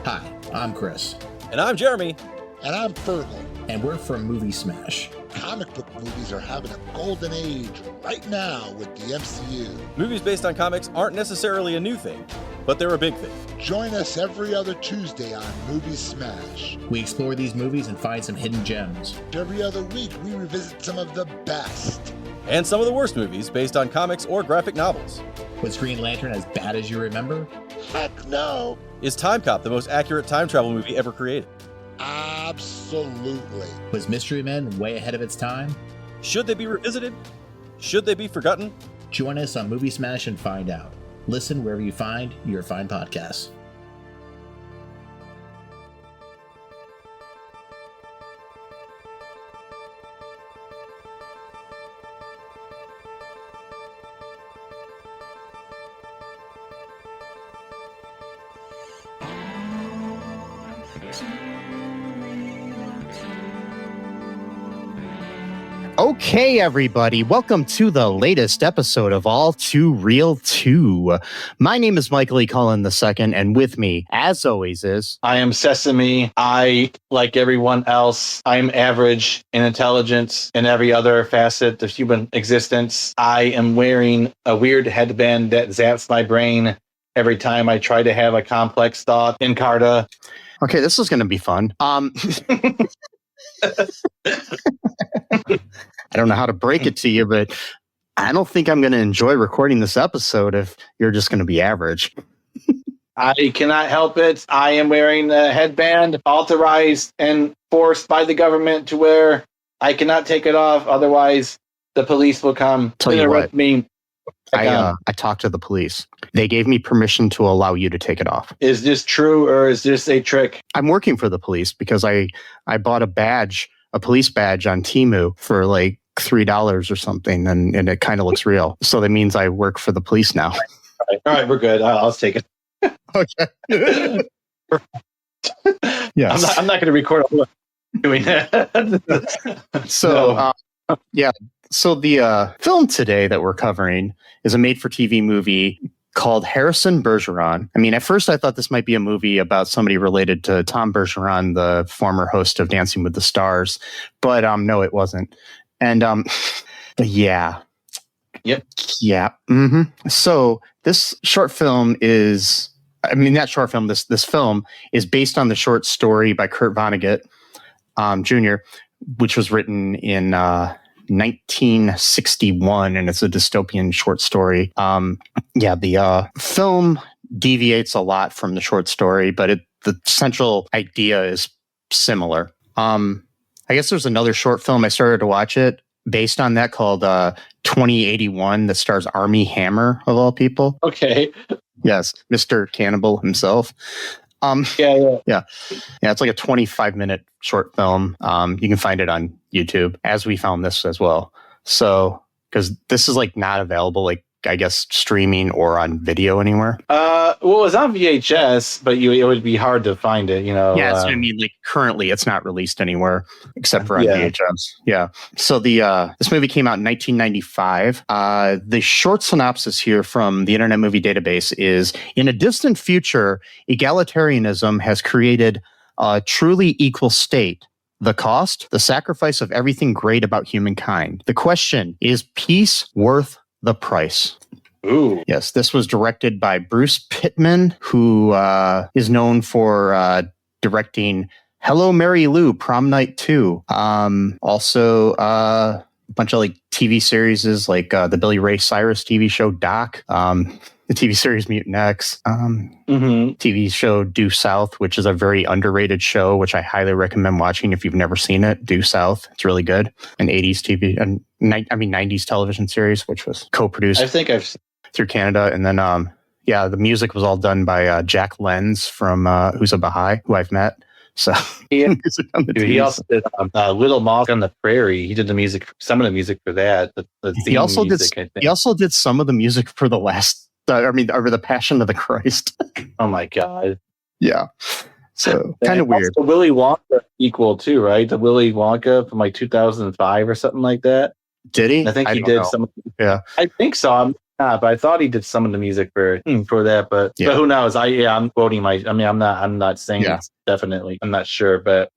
Hi, I'm Chris. And I'm Jeremy. And I'm Fergal. And we're from Movie Smash. Comic book movies are having a golden age right now with the MCU. Movies based on comics aren't necessarily a new thing, but they're a big thing. Join us every other Tuesday on Movie Smash. We explore these movies and find some hidden gems. Every other week, we revisit some of the best. And some of the worst movies based on comics or graphic novels. Was Green Lantern as bad as you remember? Heck no! Is Time Cop the most accurate time travel movie ever created? Absolutely. Was Mystery Men way ahead of its time? Should they be revisited? Should they be forgotten? Join us on Movie Smash and find out. Listen wherever you find your fine podcasts. Okay, everybody, welcome to the latest episode of All2ReelToo. My name is Michael E. Cullen II, and with me, as always, is... I am Sesame. I, like everyone else, I'm average in intelligence in every other facet of human existence. I am wearing a weird headband that zaps my brain every time I try to have a complex thought in Carta. Okay, this is going to be fun. I don't know how to break it to you, but I don't think I'm going to enjoy recording this episode if you're just going to be average. I cannot help it. I am wearing a headband authorized and forced by the government to wear. I cannot take it off. Otherwise, the police will come Tell you what, me. I talked to the police. They gave me permission to allow you to take it off. Is this true or is this a trick? I'm working for the police because I bought a police badge on Temu for like $3 or something, and it kind of looks real. So that means I work for the police now. All right, we're good. I'll take it. Okay. Yes. I'm not going to record all doing that. So, yeah. So the film today that we're covering is a made-for-TV movie called Harrison Bergeron. I mean, at first I thought this might be a movie about somebody related to Tom Bergeron, the former host of Dancing with the Stars, but no, it wasn't. And yeah. Yep. Yeah. Mm-hmm. So this short film is, this film is based on the short story by Kurt Vonnegut Jr., which was written in 1961, and it's a dystopian short story. The film deviates a lot from the short story, but the central idea is similar. I guess there's another short film, I started to watch it, based on that called 2081 that stars Armie Hammer, of all people. Okay. Yes, Mr. Cannibal himself. Yeah. It's like a 25-minute short film. You can find it on YouTube, as we found this as well. So, because this is like not available, like I guess streaming or on video anywhere. Well, it's on VHS, but it would be hard to find it. Yeah, so I mean, like currently, it's not released anywhere except for on VHS. Yeah. So this movie came out in 1995. The short synopsis here from the Internet Movie Database is: in a distant future, egalitarianism has created a truly equal state. The cost, the sacrifice of everything great about humankind. The question, is peace worth the price? Ooh. Yes, this was directed by Bruce Pittman, who is known for directing Hello, Mary Lou, Prom Night 2. Also, a bunch of like TV series like the Billy Ray Cyrus TV show Doc, the TV series Mutant X, TV show Due South, which is a very underrated show, which I highly recommend watching if you've never seen it. Due South, it's really good. An 80s TV and 90s television series, which was co-produced. I think I've seen through Canada, and then the music was all done by Jack Lenz from who's a Baha'i, who I've met. So he also did Little Moth on the Prairie. He did the music, some of the music for that. He also did some of the music for the last. Over the Passion of the Christ. Oh my God! Yeah, so kind of weird. The Willy Wonka equal too, right? The Willy Wonka from like 2005 or something like that. Did he? I think he did some. Yeah, I think so. but I thought he did some of the music for that. But who knows? I'm quoting I'm not saying it's definitely. I'm not sure, but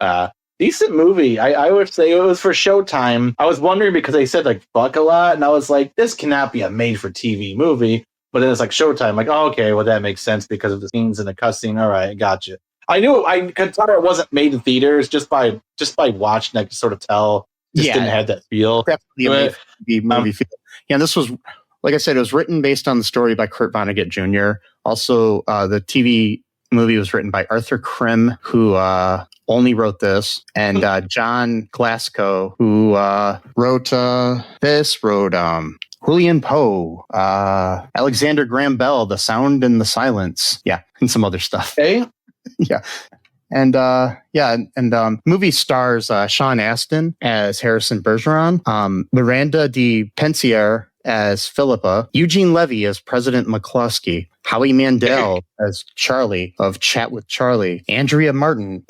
decent movie. I would say it was for Showtime. I was wondering because they said like fuck a lot, and I was like, this cannot be a made-for-TV movie. But then it's like Showtime. Like, oh, okay, well that makes sense because of the scenes and the cussing. All right, gotcha. I could tell it wasn't made in theaters just by watching. I could sort of tell. Didn't have that feel. Definitely a movie feel. Yeah, this was, like I said, it was written based on the story by Kurt Vonnegut Jr. Also, the TV movie was written by Arthur Krim, who only wrote this, and John Klaxon, who wrote Julian Poe, Alexander Graham Bell, The Sound and the Silence. Yeah, and some other stuff. Hey? Yeah. And movie stars Sean Astin as Harrison Bergeron, Miranda de Pencier as Phillipa, Eugene Levy as President McCloskey, Howie Mandel as Charlie of Chat with Charlie, Andrea Martin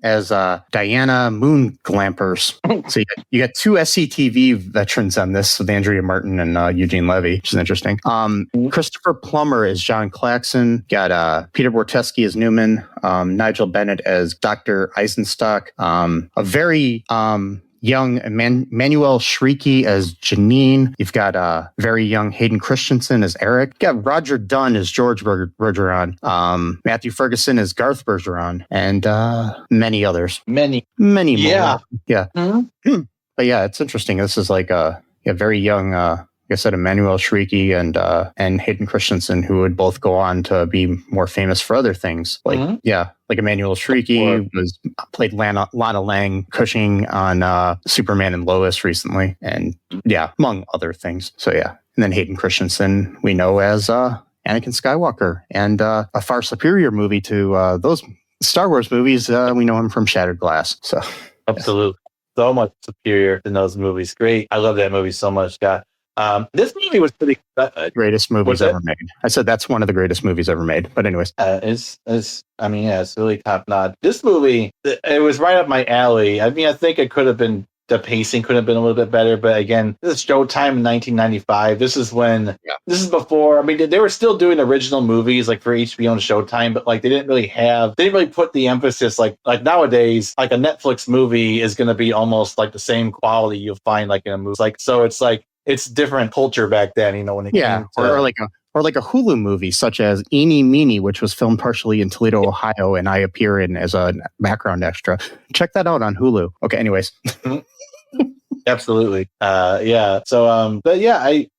as Diana Moon Glampers. So you got two SCTV veterans on this with Andrea Martin and Eugene Levy, which is interesting. Christopher Plummer as John Klaxon. Got Peter Bortesky as Newman. Nigel Bennett as Dr. Eisenstock. A very young Manuel Shrieky as Janine. You've got very young Hayden Christensen as Eric. You got Roger Dunn as George Bergeron. Matthew Ferguson as Garth Bergeron, and many others. Many more. Yeah. Mm-hmm. But yeah, it's interesting. This is like a very young, like I said, Emmanuel Shrieky and Hayden Christensen, who would both go on to be more famous for other things. Like like Emmanuel Shrieky played Lana Lang Cushing on Superman and Lois recently, and among other things. So and then Hayden Christensen we know as Anakin Skywalker, and a far superior movie to those Star Wars movies. We know him from Shattered Glass. So absolutely, so much superior than those movies. Great, I love that movie so much. God. This movie was pretty greatest movies ever made. I said that's one of the greatest movies ever made. But anyways, it's really top notch. This movie, it was right up my alley. I mean, I think it could have been, the pacing could have been a little bit better. But again, this is Showtime in 1995. This is before. I mean, they were still doing original movies like for HBO and Showtime, but like they didn't really put the emphasis like nowadays. Like a Netflix movie is going to be almost like the same quality you'll find like in a movie. Like so, it's like. It's different culture back then, when it came to... or like a Hulu movie such as Eenie Meenie, which was filmed partially in Toledo, Ohio, and I appear in as a background extra. Check that out on Hulu. Okay, anyways. Absolutely. So, but yeah, I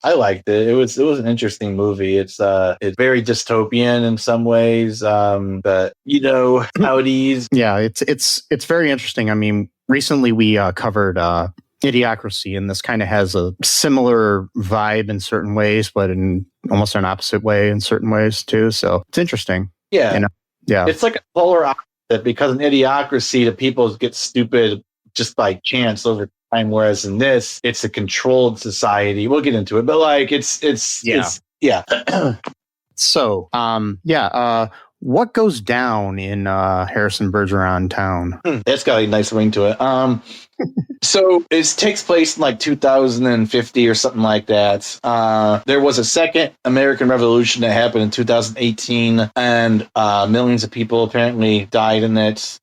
liked it. It was an interesting movie. It's very dystopian in some ways, but how it is. Yeah, it's very interesting. I mean, recently we covered Idiocracy, and this kind of has a similar vibe in certain ways, but in almost an opposite way in certain ways too. So it's interesting. Yeah. It's like a polar opposite, because in Idiocracy, the people get stupid just by chance over time, whereas in this, it's a controlled society. We'll get into it, but like it's. So, what goes down in Harrison Bergeron town? That's got a nice ring to it. So it takes place in like 2050 or something like that. There was a second American Revolution that happened in 2018, and millions of people apparently died in it,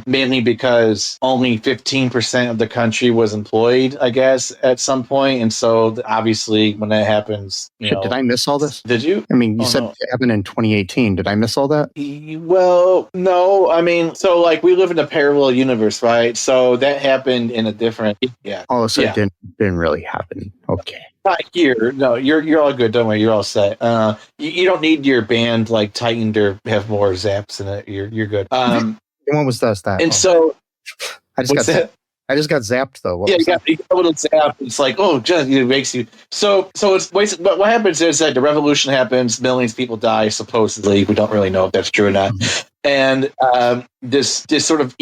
mainly because only 15% of the country was employed, I guess, at some point. And so obviously when that happens, did I miss all this? Did you? I mean, you said it happened in 2018. Did I miss all that? Well, no. I mean, so like we live in a parallel universe, right? So that happened in a different, so it didn't really happen. Okay. Not here. No, you're all good. Don't worry. You're all set. You don't need your band like tightened or have more zaps in it. You're good. When was that? And so I just got zapped though. You got a little zap. It's like, it makes you. So it's but what happens is that the revolution happens, millions of people die. Supposedly, we don't really know if that's true or not. And this sort of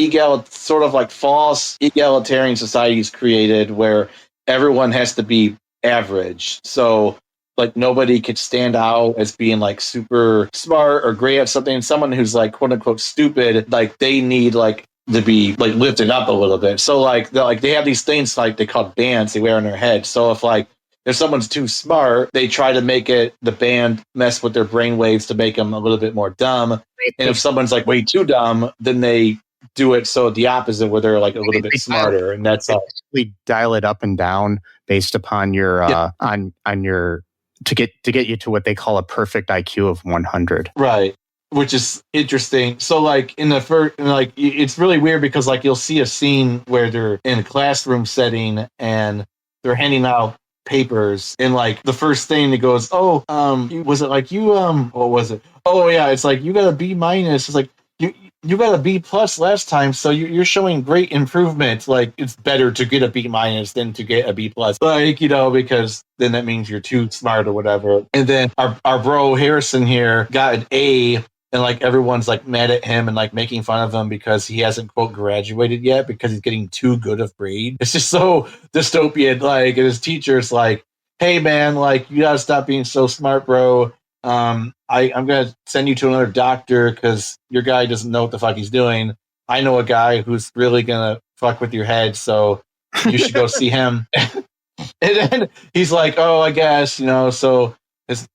false egalitarian society is created where everyone has to be average. So like nobody could stand out as being like super smart or great at something. And someone who's like quote unquote stupid, like they need like to be like lifted up a little bit. So like they have these things like they call bands they wear on their head. So if like if someone's too smart, they try to make the band mess with their brainwaves to make them a little bit more dumb. And if someone's like way too dumb, then they do it so the opposite, where they're like a little bit smarter, and that's all. We dial it up and down based upon your on your to get you to what they call a perfect IQ of 100. Right. Which is interesting. So like in the first, like it's really weird because like you'll see a scene where they're in a classroom setting and they're handing out papers, and like the first thing that goes, was it like you what was it? Oh yeah, it's like you got a B minus. It's like you got a B plus last time, so you're showing great improvement. Like it's better to get a B minus than to get a B plus, like, you know, because then that means you're too smart or whatever. And then our bro Harrison here got an A, and like everyone's like mad at him and like making fun of him because he hasn't quote graduated yet because he's getting too good of grade. It's just so dystopian. Like, and his teacher's like, "Hey man, like you gotta stop being so smart, bro. I'm gonna send you to another doctor because your guy doesn't know what the fuck he's doing. I know a guy who's really gonna fuck with your head, so you should go see him." And then he's like, "Oh, I guess, you know." So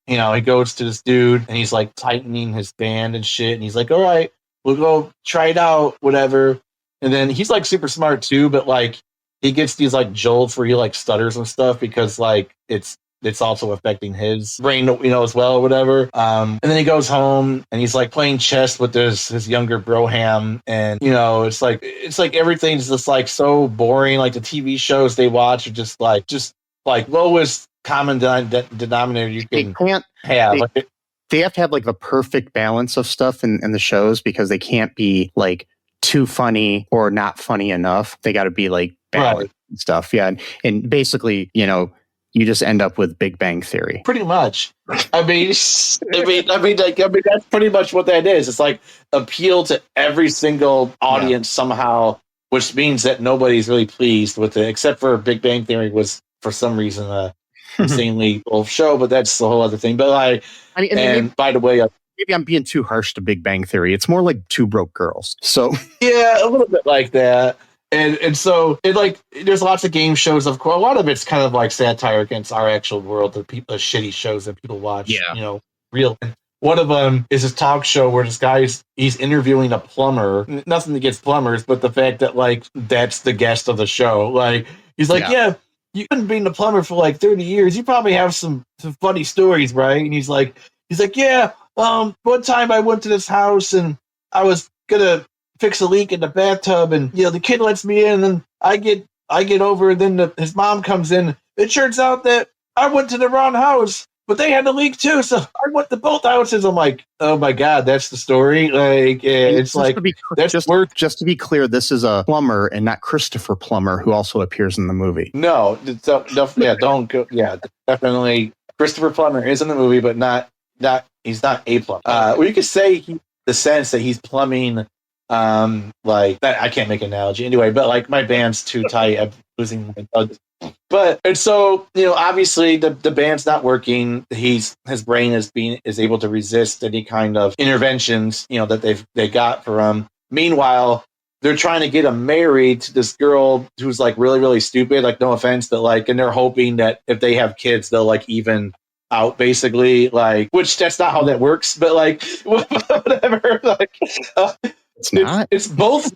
he goes to this dude and he's like tightening his band and shit, and he's like, "All right, we'll go try it out, whatever." And then he's like super smart too, but like he gets these like jolts where he like stutters and stuff because like it's also affecting his brain, as well, or whatever. And then he goes home and he's like playing chess with his younger broham, and it's like everything's just like so boring. Like the TV shows they watch are just like lowest common denominator you can have. They have to have like the perfect balance of stuff in the shows because they can't be like too funny or not funny enough. They got to be like balanced and stuff. Yeah, and basically, you just end up with Big Bang Theory. Pretty much. I mean, that's pretty much what that is. It's like appeal to every single audience somehow, which means that nobody's really pleased with it, except for Big Bang Theory was for some reason a insanely old show, but that's the whole other thing. But by the way, maybe I'm being too harsh to Big Bang Theory. It's more like Two Broke Girls. So yeah, a little bit like that. And so there's lots of game shows. Of course, a lot of it's kind of like satire against our actual world, the shitty shows that people watch. Yeah. Real. One of them is a talk show where this guy's he's interviewing a plumber. Nothing against plumbers, but the fact that like that's the guest of the show. Like he's like, yeah, you've been being a plumber for like 30 years. You probably have some funny stories, right? And he's like, yeah. One time I went to this house and I was gonna fix a leak in the bathtub, and the kid lets me in, and then I get over, and then his mom comes in. It turns out that I went to the wrong house, but they had a leak too, so I went to both houses. I'm like, oh my god, that's the story. Like, it's like just to be clear, this is a plumber and not Christopher Plummer, who also appears in the movie. No, don't go. Yeah, definitely Christopher Plummer is in the movie, but not he's not a plumber. Or you could say the sense that he's plumbing. Like that, I can't make an analogy anyway, but like my band's too tight. I'm losing my thugs. But and so obviously the band's not working. His brain is able to resist any kind of interventions that they got for him. Meanwhile, they're trying to get him married to this girl who's like really, really stupid. Like, no offense, but like, and they're hoping that if they have kids, they'll like even out, basically. Like, which that's not how that works. But like, whatever. Like. It's not. It's both.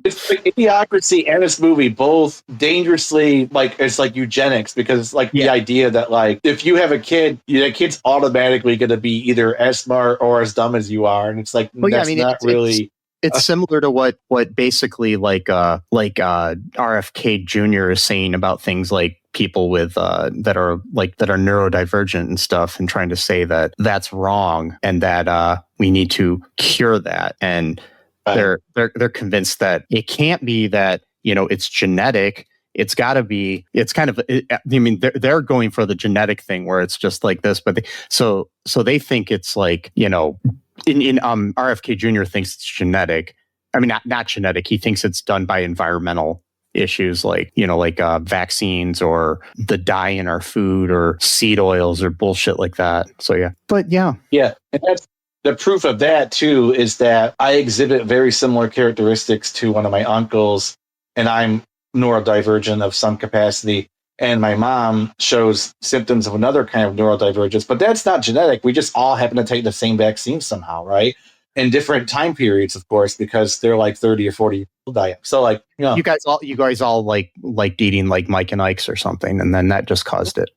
It's like Idiocracy and this movie both dangerously like it's like eugenics, because it's like the idea that like if you have a kid, that kid's automatically going to be either as smart or as dumb as you are, and it's like It's similar to what basically like RFK Jr. is saying about things like people with that are neurodivergent and stuff, and trying to say that that's wrong and that we need to cure that. And they're convinced that it can't be that it's genetic. It's got to be. It's kind of. I mean, they're going for the genetic thing where it's just like this, but so they think it's like in RFK Jr. thinks it's genetic. I mean, not genetic. He thinks it's done by environmental issues like vaccines or the dye in our food or seed oils or bullshit like that. So yeah, but yeah, and that's. The proof of that, too, is that I exhibit very similar characteristics to one of my uncles, and I'm neurodivergent of some capacity. and my mom shows symptoms of another kind of neurodivergence, but that's not genetic. We just all happen to take the same vaccine somehow, right? In different time periods, of course, because they're like 30 or 40 people die. So like, you guys all like eating like Mike and Ike's or something, and then that just caused it.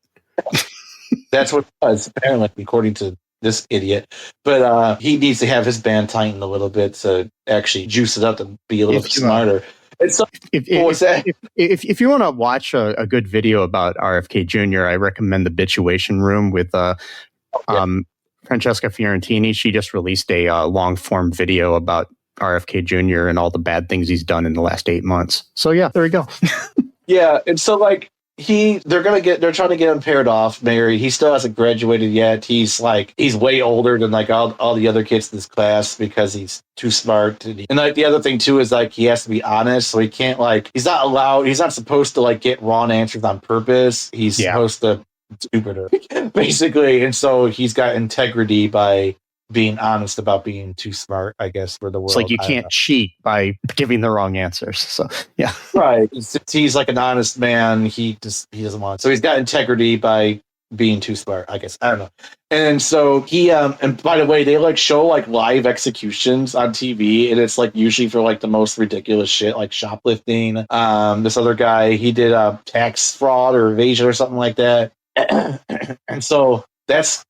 That's what it was, apparently, according to this idiot. But he needs to have his band tightened a little bit to actually juice it up to be a little bit smarter. So, if you want to watch a good video about RFK Jr., I recommend the Bituation Room with Francesca Fiorentini. She just released a long form video about RFK Jr. and all the bad things he's done in the last 8 months. So yeah, there we go. Yeah, and so like they're trying to get him paired off, married. He still hasn't graduated yet. He's way older than like all the other kids in this class because he's too smart. And like the other thing too is like he has to be honest, so he can't he's not supposed to like get wrong answers on purpose. He's supposed to stupider basically, and so he's got integrity by being honest about being too smart, I guess, for the world. It's like you can't cheat by giving the wrong answers. So yeah, right. He's like an honest man. He doesn't want. So he's got integrity by being too smart, I guess. I don't know. And so he and by the way, they like show like live executions on TV, and it's like usually for like the most ridiculous shit, like shoplifting. This other guy, he did tax fraud or evasion or something like that. And so that's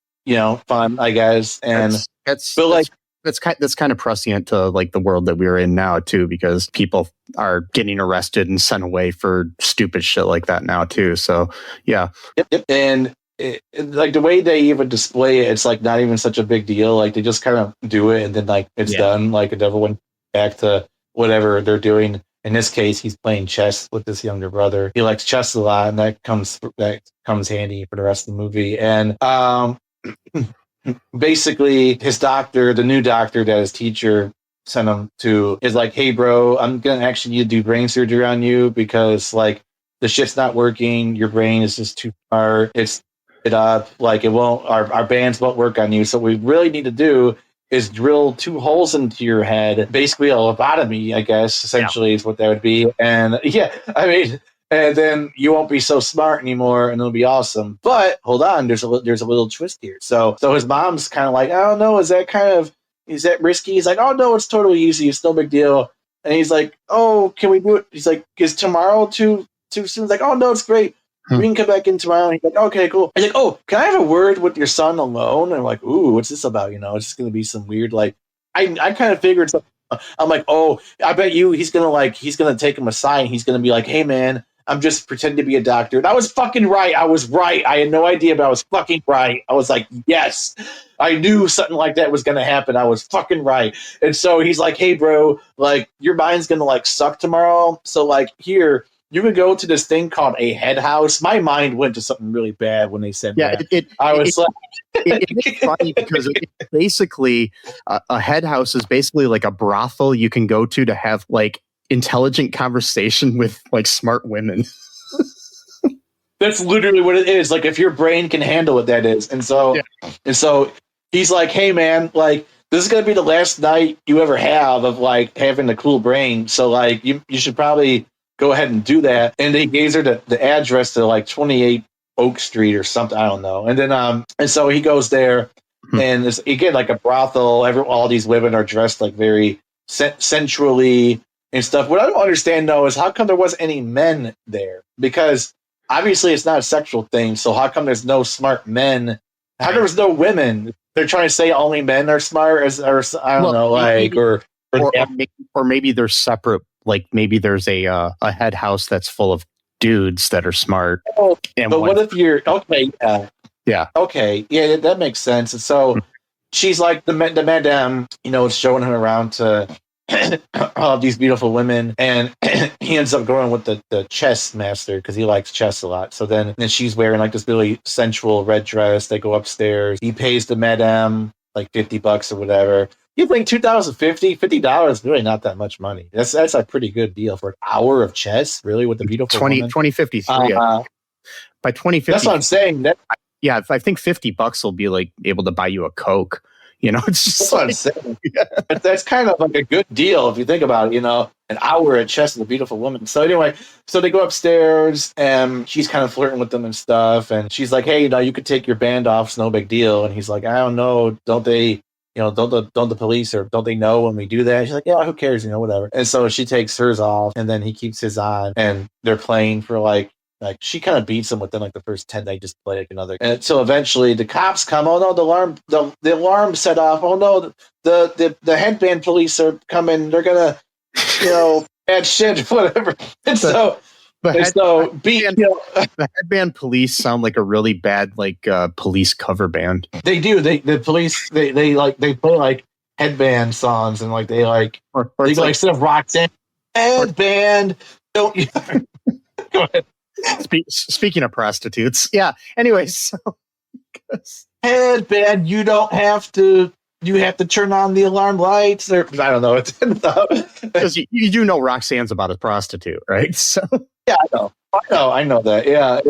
fun, I guess. And that's kind of prescient to like the world that we're in now too, because people are getting arrested and sent away for stupid shit like that now too. So yeah. Yep. And like the way they even display it, it's like not even such a big deal. Like they just kind of do it and then like it's done. Like it never went back to whatever they're doing. In this case, he's playing chess with this younger brother. He likes chess a lot, and that comes handy for the rest of the movie. And basically, his doctor, the new doctor that his teacher sent him to, is like, "Hey, bro, I'm gonna actually need to do brain surgery on you because like the shit's not working. Your brain is just too smart. It's it up. Like it won't. Our bands won't work on you. So what we really need to do is drill 2 holes into your head, basically a lobotomy, I guess, essentially is what that would be. And and then you won't be so smart anymore, and it'll be awesome. But hold on, there's a little twist here. So his mom's kind of like, I don't know, is that risky? He's like, oh no, it's totally easy, it's no big deal. And he's like, oh, can we do it? He's like, is tomorrow too soon? He's like, oh no, it's great. We can come back in tomorrow. And he's like, okay, cool. He's like, oh, can I have a word with your son alone? And I'm like, ooh, what's this about? It's just going to be some weird, like, I kind of figured something. I'm like, oh, I bet he's going to take him aside. And he's going to be like, hey, man, I'm just pretending to be a doctor. And I was fucking right. I was right. I had no idea, but I was fucking right. I was like, yes, I knew something like that was going to happen. I was fucking right. And so he's like, hey, bro, like, your mind's going to, like, suck tomorrow. So, like, here, you could go to this thing called a head house. My mind went to something really bad when they said that. It's funny because basically a head house is basically like a brothel you can go to have like intelligent conversation with like smart women. That's literally what it is. Like if your brain can handle it, that is. And so he's like, hey man, like this is going to be the last night you ever have of like having a cool brain. So like you should probably go ahead and do that. And he gives her the address to like 28 Oak Street or something. I don't know. And then, and so he goes there and it's, again, like a brothel. All these women are dressed like very sensually and stuff. What I don't understand though is how come there wasn't any men there? Because obviously it's not a sexual thing. So how come there's no smart men? How come there's no women? They're trying to say only men are smart, or I don't know, like, or maybe they're separate. Like maybe there's a head house that's full of dudes that are smart. Oh, but what if you're okay? Yeah. Okay. Yeah, that makes sense. And so she's like the madame, showing him around to all these beautiful women, and he ends up going with the chess master because he likes chess a lot. So then she's wearing like this really sensual red dress. They go upstairs. He pays the madame like $50 or whatever. You think $50 really not that much money. That's a pretty good deal for an hour of chess, really, with the beautiful 2053. By 2050, that's what I'm saying. Yeah, I think $50 will be like able to buy you a Coke. It's just That's what I'm saying. But that's kind of like a good deal if you think about it, an hour at chess with a beautiful woman. So anyway, so they go upstairs and she's kind of flirting with them and stuff. And she's like, hey, you could take your band off. It's no big deal. And he's like, I don't know. Don't they, don't the police or don't they know when we do that? She's like, yeah, who cares? Whatever. And so she takes hers off and then he keeps his on and they're playing for like she kind of beats him within like the first 10. They just play like another. And so eventually the cops come. Oh no, the alarm set off. Oh no, the headband police are coming. They're gonna, add shit, whatever. And so the headband police sound like a really bad police cover band. They do. The police they play like headband songs and they instead of Roxanne headband. Don't you go ahead. Speaking of prostitutes, yeah. Anyway, so headband, you have to turn on the alarm lights, or I don't know. Because you do know Roxanne's about a prostitute, right? So yeah, I know that. Yeah,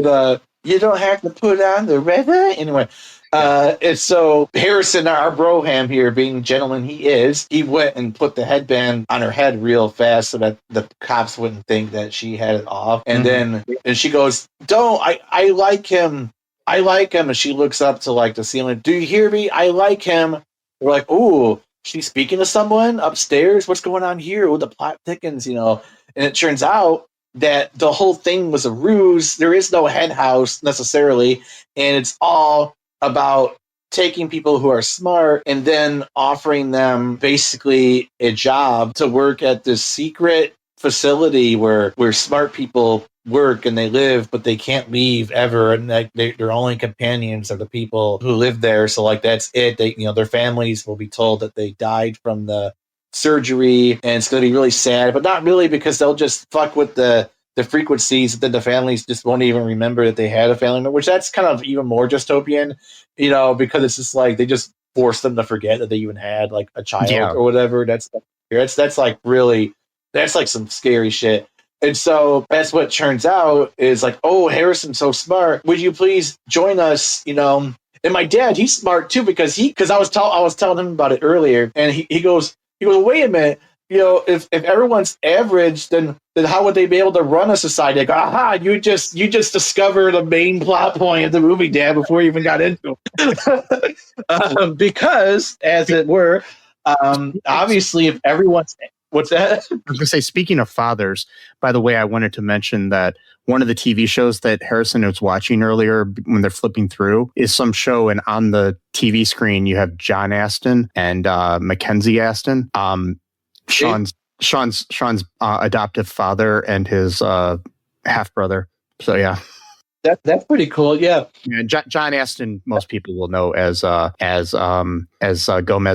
you don't have to put on the red. Anyway, and so Harrison, our broham here, being the gentleman he went and put the headband on her head real fast so that the cops wouldn't think that she had it off. And then she goes, "Don't! I like him. I like him." And she looks up to the ceiling. Do you hear me? I like him. We're like, "Ooh, she's speaking to someone upstairs. What's going on here?" Well, the plot thickens, And it turns out that the whole thing was a ruse. There is no head house necessarily, and it's all about taking people who are smart and then offering them basically a job to work at this secret facility where smart people work and they live, but they can't leave ever, and their only companions are the people who live there. So that's it. They, their families will be told that they died from the surgery, and it's going to be really sad, but not really, because they'll just fuck with the frequencies that the families just won't even remember that they had a family member, which that's kind of even more dystopian, because it's just they just force them to forget that they even had a child or whatever. That's really some scary shit. And so that's what turns out is oh, Harrison's so smart. Would you please join us? And my dad, he's smart too, because I was telling him about it earlier, and he goes, wait a minute. If everyone's average, then how would they be able to run a society? I go, aha, you just discovered the main plot point of the movie, Dad, before you even got into it. Because, as it were, obviously, if everyone's... What's that? I was going to say, speaking of fathers, by the way, I wanted to mention that one of the TV shows that Harrison was watching earlier when they're flipping through is some show, and on the TV screen, you have John Astin and Mackenzie Astin. Sean's adoptive father and his half brother. So yeah, that's pretty cool. Yeah, John Astin, most people will know as Gomez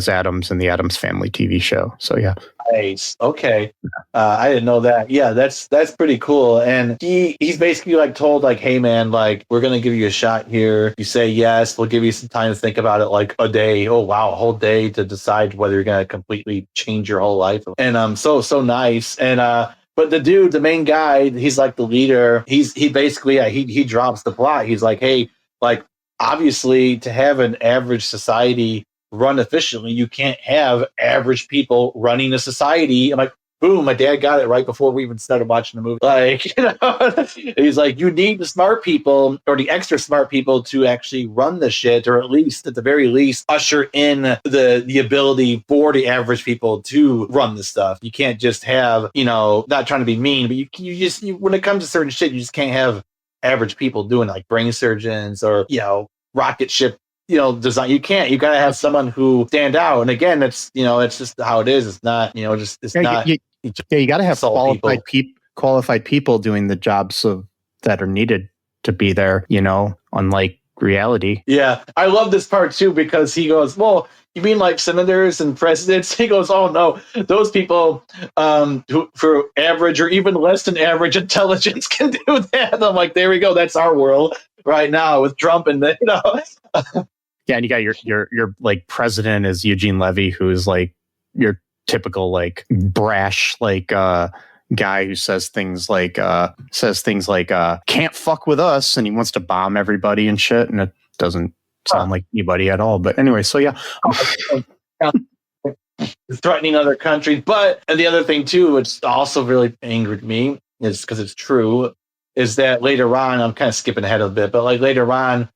Addams in the Addams Family TV show. So yeah. Nice. Okay. I didn't know that. Yeah, that's pretty cool. And he's basically told hey man, we're gonna give you a shot here. You say yes, we'll give you some time to think about it, a day. Oh wow, a whole day to decide whether you're gonna completely change your whole life. And so nice. And but the dude, the main guy, he's the leader. He basically he drops the plot. He's hey, obviously to have an average society run efficiently, you can't have average people running a society. I'm boom, my dad got it right before we even started watching the movie. He's you need the smart people or the extra smart people to actually run the shit, or at the very least usher in the ability for the average people to run the stuff. You can't just have, not trying to be mean, but you just when it comes to certain shit, you just can't have average people doing brain surgeons or rocket ship design. You can't. You gotta have someone who stand out. And again, it's it's just how it is. It's not not. You gotta have qualified people doing the jobs that are needed to be there. Unlike reality. Yeah, I love this part too, because he goes, "Well, you mean senators and presidents?" He goes, "Oh no, those people who for average or even less than average intelligence can do that." And I'm there we go. That's our world right now with Trump and Yeah, and you got your president is Eugene Levy, who is your typical brash guy who says things like can't fuck with us, and he wants to bomb everybody and shit, and it doesn't sound like anybody at all. But anyway, so yeah. Threatening other countries. But and the other thing too, which also really angered me, is because it's true, is that later on, I'm kind of skipping ahead a bit, but like later on,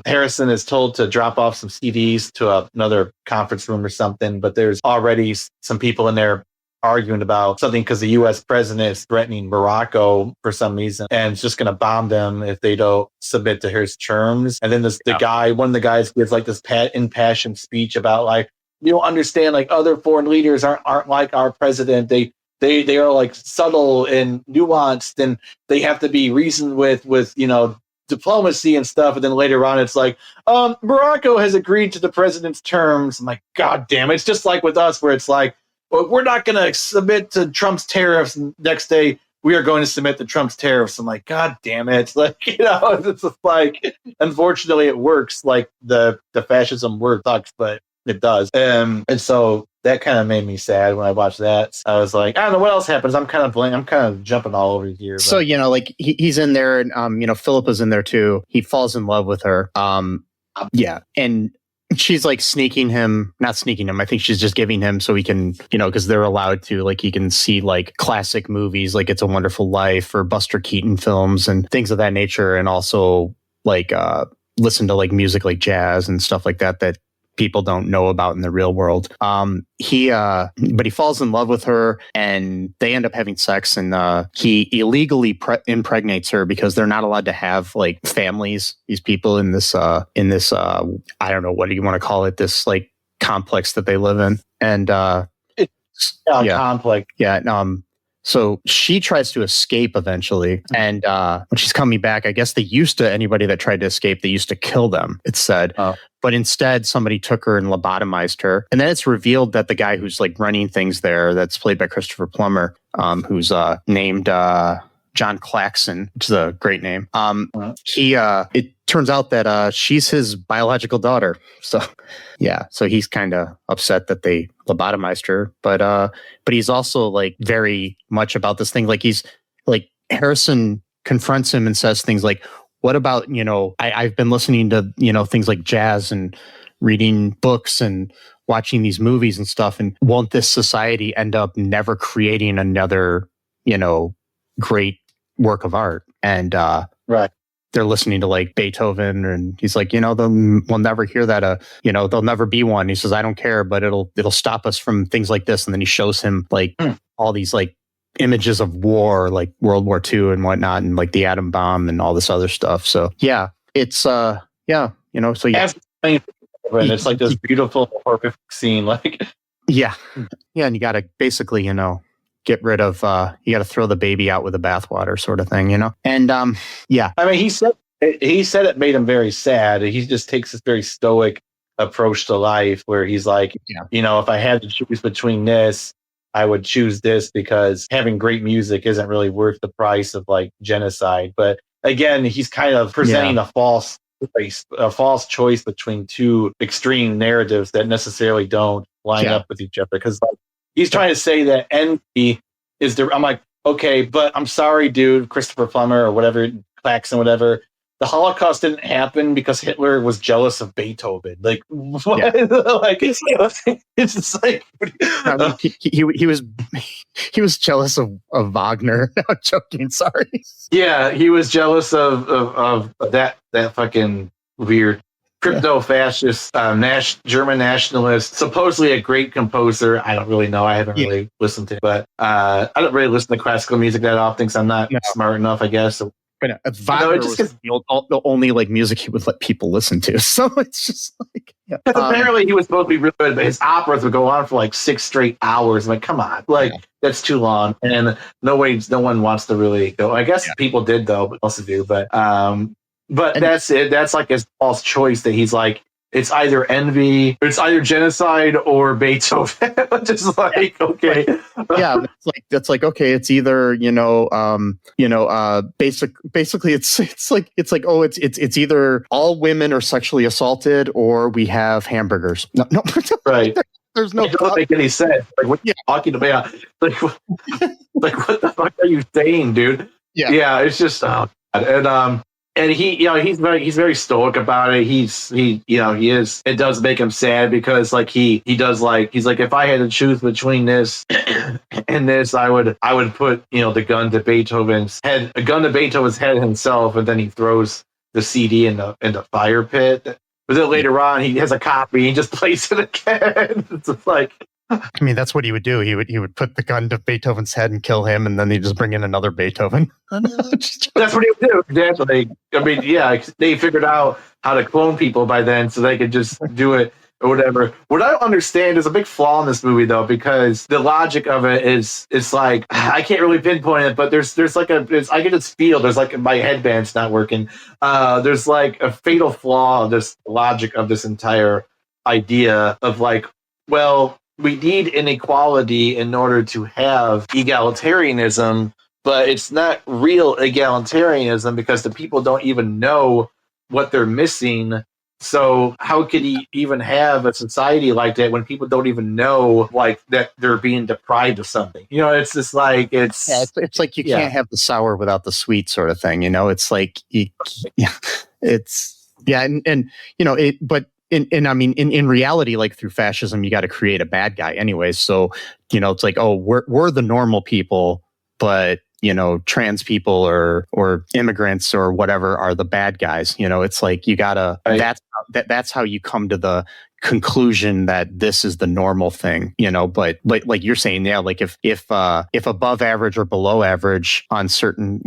Harrison is told to drop off some CDs to another conference room or something, but there's already some people in there arguing about something because the U.S. president is threatening Morocco for some reason and is just going to bomb them if they don't submit to his terms. And then one of the guys gives like this impassioned speech about like, you don't understand, like other foreign leaders aren't like our president. They are like subtle and nuanced, and they have to be reasoned with diplomacy and stuff. And then later on, it's like, Morocco has agreed to the president's terms. I'm like, God damn it. It's just like with us, where it's like, well, we're not going to submit to Trump's tariffs. Next day, we are going to submit to Trump's tariffs. I'm like, God damn it. Like, it's just like, unfortunately, it works. Like the fascism word sucks, but it does. And so that kind of made me sad when I watched that. I was like, I don't know what else happens. I'm kind of jumping all over here. But. So, like he's in there and, Phillipa's in there too. He falls in love with her. Yeah. And she's like not sneaking him. I think she's just giving him so he can, because they're allowed to, like, he can see like classic movies like It's a Wonderful Life or Buster Keaton films and things of that nature. And also like listen to like music like jazz and stuff like that people don't know about in the real world. But he falls in love with her and they end up having sex, and he illegally impregnates her because they're not allowed to have like families. These people in this I don't know, what do you want to call it? This like complex that they live in. And complex. Yeah. So she tries to escape eventually. And when she's coming back, I guess anybody that tried to escape, they used to kill them, it said. Oh. But instead, somebody took her and lobotomized her. And then it's revealed that the guy who's like running things there, that's played by Christopher Plummer, who's named John Klaxon, which is a great name. It turns out that she's his biological daughter. So, yeah. So he's kind of upset that they lobotomized her. But he's also like very much about this thing. Like he's like, Harrison confronts him and says things like, what about, I've been listening to, things like jazz and reading books and watching these movies and stuff. And won't this society end up never creating another, great work of art? And right. They're listening to like Beethoven, and he's like, we'll never hear that. There'll never be one. He says, I don't care, but it'll stop us from things like this. And then he shows him like all these like images of war, like World War II and whatnot, and like the atom bomb and all this other stuff. So yeah, it's so yeah. And it's like this beautiful, horrific scene, like yeah. And you got to basically, get rid of, you got to throw the baby out with the bathwater, sort of thing, And yeah, I mean, he said it made him very sad. He just takes this very stoic approach to life, where he's like, if I had to choose between this, I would choose this because having great music isn't really worth the price of like genocide. But again, he's kind of presenting a false choice between two extreme narratives that necessarily don't line up with each other. Because like, he's trying to say that envy is I'm like, okay, but I'm sorry, dude, Christopher Plummer or whatever, Klaxon, whatever. The Holocaust didn't happen because Hitler was jealous of Beethoven. Like, what? Yeah. Like, it's just like he was jealous of Wagner. No, I'm joking. Sorry. Yeah, he was jealous of that fucking weird crypto-fascist German nationalist, supposedly a great composer. I don't really know. I haven't really listened to it, but I don't really listen to classical music that often because I'm not smart enough, I guess. So, but Wagner was the only like music he would let people listen to. So it's just like, apparently he was supposed to be really good, but his operas would go on for like 6 straight hours. I'm like, come on, like that's too long. And no one wants to really go. I guess people did though, but also do. But that's it. That's like his false choice that he's like, it's either envy, it's either genocide or Beethoven. Just like, okay. Yeah, that's like okay, it's either, basically it's it's either all women are sexually assaulted or we have hamburgers. No. Right. There's no. It doesn't make any sense. Like, what are you talking about? Like, what the fuck are you saying, dude? Yeah, it's just and And he's very stoic about it. He is. It does make him sad because like he's like, if I had to choose between this and this, I would put, the gun to Beethoven's head himself, and then he throws the CD in the fire pit. But then later on, he has a copy. He just plays it again. It's just like. I mean, that's what he would do. He would put the gun to Beethoven's head and kill him, and then he'd just bring in another Beethoven. That's what he would do. Exactly. I mean, yeah, they figured out how to clone people by then, so they could just do it or whatever. What I don't understand is a big flaw in this movie, though, because the logic of it is like, I can't really pinpoint it, but there's like I can just feel there's like my headband's not working. There's like a fatal flaw of this logic of this entire idea of like, well, we need inequality in order to have egalitarianism, but it's not real egalitarianism because the people don't even know what they're missing. So how could he even have a society like that when people don't even know like that they're being deprived of something? It's just like it's like you can't have the sour without the sweet sort of thing. It's like but. And I mean, in reality, like through fascism, you got to create a bad guy anyways. So, it's like, oh, we're the normal people, but, trans people or immigrants or whatever are the bad guys. It's like you gotta, right. That's how you come to the conclusion that this is the normal thing, but like you're saying, yeah, like if above average or below average on certain,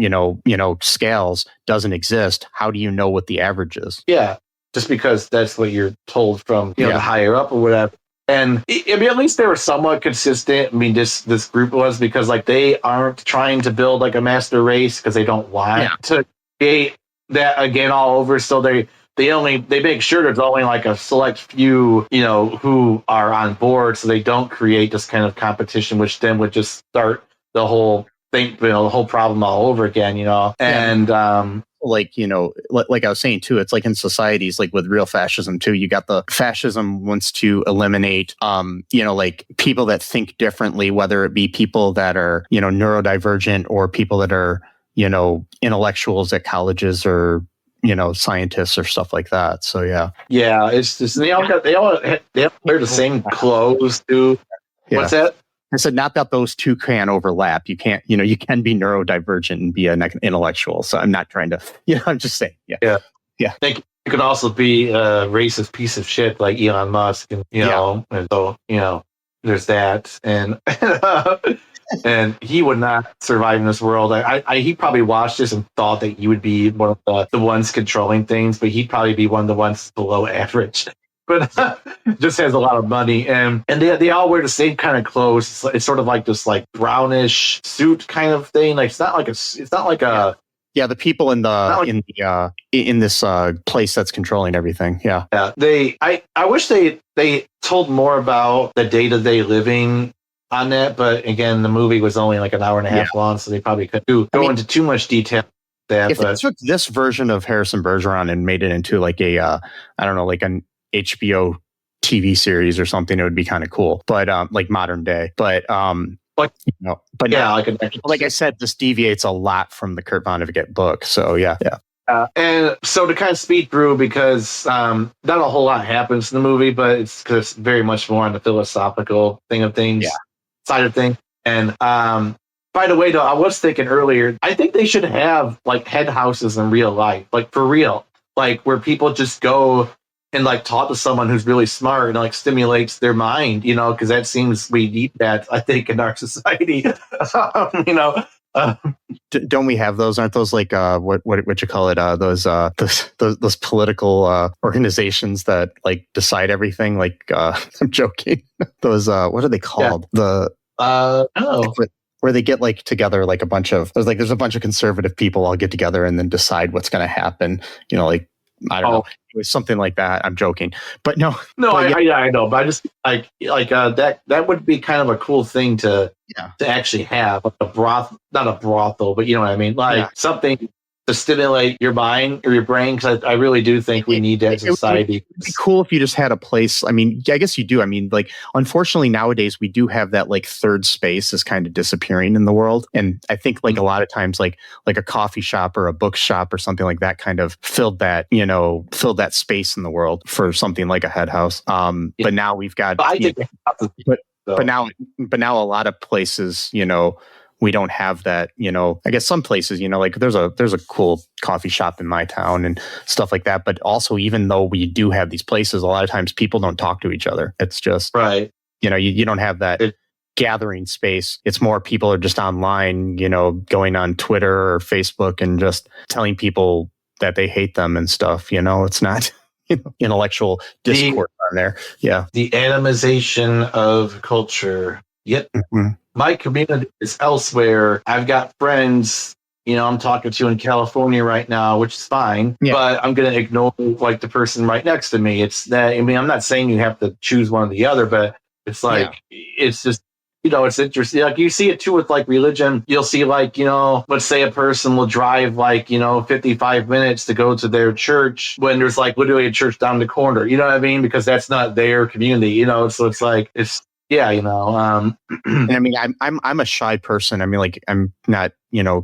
scales doesn't exist, how do you know what the average is? Yeah. Just because that's what you're told from the higher up or whatever. And I mean, at least they were somewhat consistent. I mean, this group was, because like they aren't trying to build like a master race because they don't want to create that again all over. So they make sure there's only like a select few, who are on board, so they don't create this kind of competition, which then would just start the whole thing, the whole problem all over again, and like like I was saying too, it's like in societies like with real fascism too, you got the fascism wants to eliminate like people that think differently, whether it be people that are neurodivergent or people that are intellectuals at colleges or scientists or stuff like that. So yeah, it's just they all wear the same clothes too. What's that? I said, not that those two can overlap. You can't, you can be neurodivergent and be an intellectual. So I'm not trying to, I'm just saying. Yeah. I think you could also be a racist piece of shit like Elon Musk, and and so there's that, and and he would not survive in this world. He probably watched this and thought that you would be one of the ones controlling things, but he'd probably be one of the ones below average. But just has a lot of money, and they all wear the same kind of clothes. It's sort of like this like brownish suit kind of thing. Like it's not like a the people in this place that's controlling everything. Yeah. I wish they told more about the day-to-day living on that, but again, the movie was only like an hour and a half long, so they probably couldn't go into too much detail. If they took this version of Harrison Bergeron and made it into like a like an HBO TV series or something, it would be kind of cool, but like modern day. But like I said, this deviates a lot from the Kurt Vonnegut book. So yeah. And so to kind of speed through, because not a whole lot happens in the movie, but it's because very much more on the philosophical thing of things, side of things. And by the way, though, I was thinking earlier, I think they should have like head houses in real life, like for real, like where people just go and like talk to someone who's really smart and like stimulates their mind, because that seems we need that, I think, in our society. Don't we have those? Aren't those like what you call it? Those political organizations that like decide everything? Like I'm joking. Those what are they called? Where they get like together like there's a bunch of conservative people all get together and then decide what's going to happen. Like. I don't know. It was something like that. I'm joking, but no. I know, but I just like that would be kind of a cool thing to actually have, like a broth, not a brothel, but you know what I mean, like something to stimulate your mind or your brain, because I really do think we need that in society. It'd be cool if you just had a place. I mean, I guess you do. I mean, like, unfortunately nowadays we do have that like third space is kind of disappearing in the world. And I think like a lot of times like a coffee shop or a bookshop or something like that kind of filled that space in the world for something like a head house. But now we've got, but now a lot of places, we don't have that, I guess some places, like there's a cool coffee shop in my town and stuff like that. But also, even though we do have these places, a lot of times people don't talk to each other. It's just, right. You don't have that gathering space. It's more people are just online, going on Twitter or Facebook and just telling people that they hate them and stuff. It's not, intellectual discourse on there. Yeah. The animization of culture. Yep. Mm-hmm. My community is elsewhere. I've got friends, I'm talking to in California right now, which is fine, but I'm going to ignore like the person right next to me. It's that, I'm not saying you have to choose one or the other, but it's like, it's just, it's interesting. Like you see it too with like religion. You'll see like, let's say a person will drive like, 55 minutes to go to their church when there's like literally a church down the corner, you know what I mean? Because that's not their community, so it's like, yeah, and I mean, I'm a shy person. I mean, like, I'm not,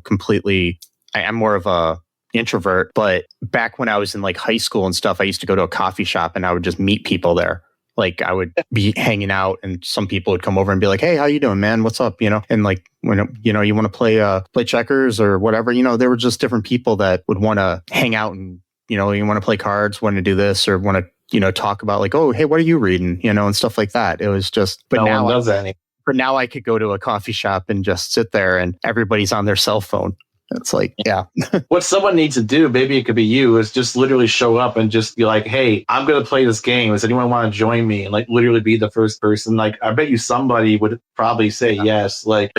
completely, I'm more of a introvert, but back when I was in like high school and stuff, I used to go to a coffee shop and I would just meet people there. Like I would be hanging out and some people would come over and be like, hey, how you doing, man? What's up? And like, when, you want to play checkers or whatever, there were just different people that would want to hang out and, you want to play cards, want to do this or want to, talk about like, oh, hey, what are you reading? And stuff like that. It was just, but now I could go to a coffee shop and just sit there and everybody's on their cell phone. It's like, yeah. What someone needs to do, maybe it could be you, is just literally show up and just be like, hey, I'm going to play this game. Does anyone want to join me? And like literally be the first person. Like, I bet you somebody would probably say yes. I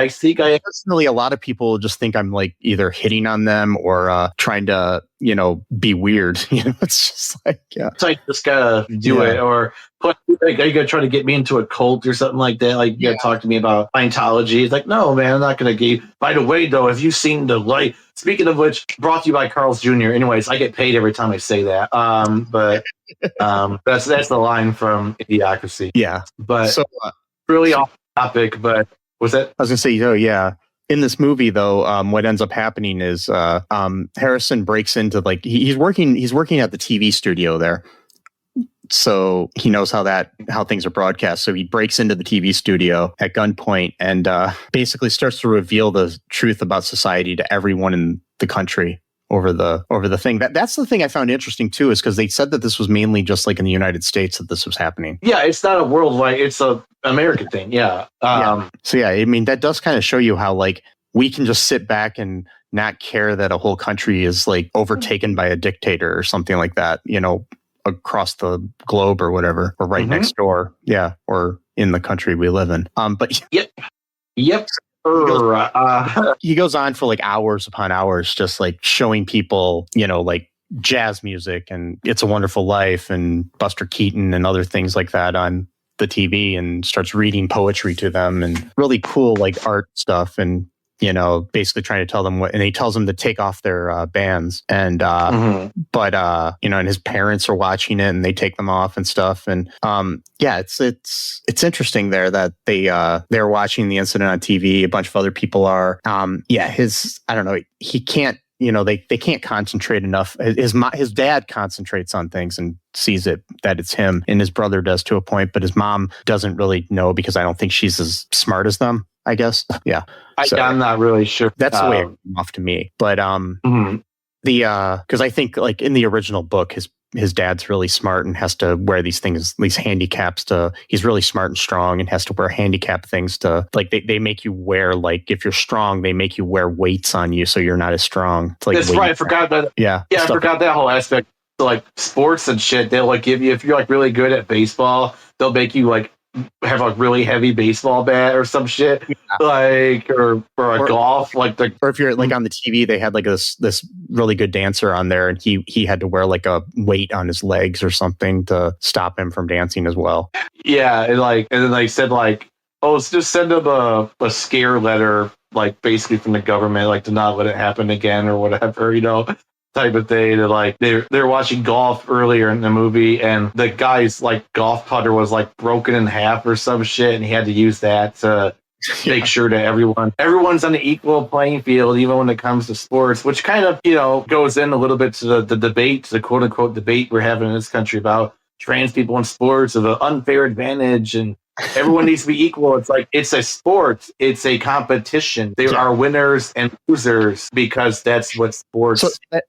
think personally, a lot of people just think I'm like either hitting on them or trying to, be weird. It's just like, yeah. So I just gotta do it. Or are you gonna try to get me into a cult or something like that? Like, you gotta talk to me about Scientology. It's like, no, man, I'm not gonna get. By the way, though, have you seen the light? Speaking of which, brought to you by Carl's Jr. Anyways, I get paid every time I say that. But that's the line from Idiocracy. Yeah. But so, really off topic. But was that? I was gonna say, oh yeah. In this movie, though, what ends up happening is Harrison breaks into like he's working at the TV studio there, so he knows how things are broadcast. So he breaks into the TV studio at gunpoint and basically starts to reveal the truth about society to everyone in the country over the thing. That's the thing I found interesting too, is because they said that this was mainly just like in the United States that this was happening. Yeah, it's not a worldwide; it's a American thing. Yeah. So yeah, I mean that does kind of show you how like we can just sit back and not care that a whole country is like overtaken by a dictator or something like that. Across the globe or whatever, or right next door. Yeah, or in the country we live in. But yep. He goes on for like hours upon hours, just like showing people, like jazz music and It's a Wonderful Life and Buster Keaton and other things like that on the TV, and starts reading poetry to them and really cool like art stuff, and basically trying to tell them and he tells them to take off their bands, and but and his parents are watching it and they take them off and stuff, and it's interesting there that they're watching the incident on TV. A bunch of other people are. I don't know. He can't. They can't concentrate enough. His dad concentrates on things and sees that it's him, and his brother does to a point, but his mom doesn't really know because I don't think she's as smart as them, I guess. Yeah. I'm not really sure. That's the way it came off to me. But because I think like in the original book, his dad's really smart and has to wear these handicaps he's really smart and strong and has to wear handicap things to like, they make you wear, like, if you're strong, they make you wear weights on you so you're not as strong. It's like, that's right. I forgot that. Yeah. I forgot that whole aspect. So, like sports and shit, they'll like give you, if you're like really good at baseball, they'll make you like have a really heavy baseball bat or some shit, like or golf, like or if you're like on the TV, they had like this really good dancer on there, and he had to wear like a weight on his legs or something to stop him from dancing as well. Yeah, and then they said like, oh, just send him a scare letter like basically from the government, like to not let it happen again or whatever, type of thing. To like they're watching golf earlier in the movie, and the guy's like golf putter was like broken in half or some shit, and he had to use that to make sure that everyone's on the equal playing field, even when it comes to sports, which kind of goes in a little bit to the debate, the quote unquote debate we're having in this country about trans people in sports of an unfair advantage and everyone needs to be equal. It's like, it's a sport. It's a competition. There are winners and losers because that's what sports